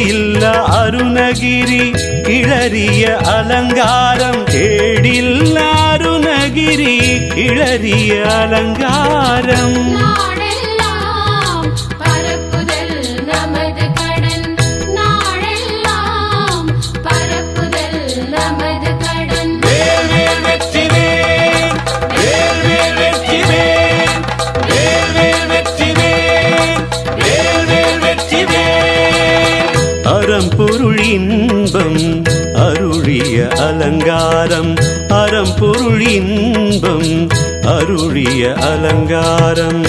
கேடில்ல அருணகிரி கிளறிய அலங்காரம் கேடில்ல அருணகிரி கிளறிய அலங்காரம் அறம்பொருள் இன்பம் அருளிய அலங்காரம் அறம்பொருள் இன்பம் அருளிய அலங்காரம்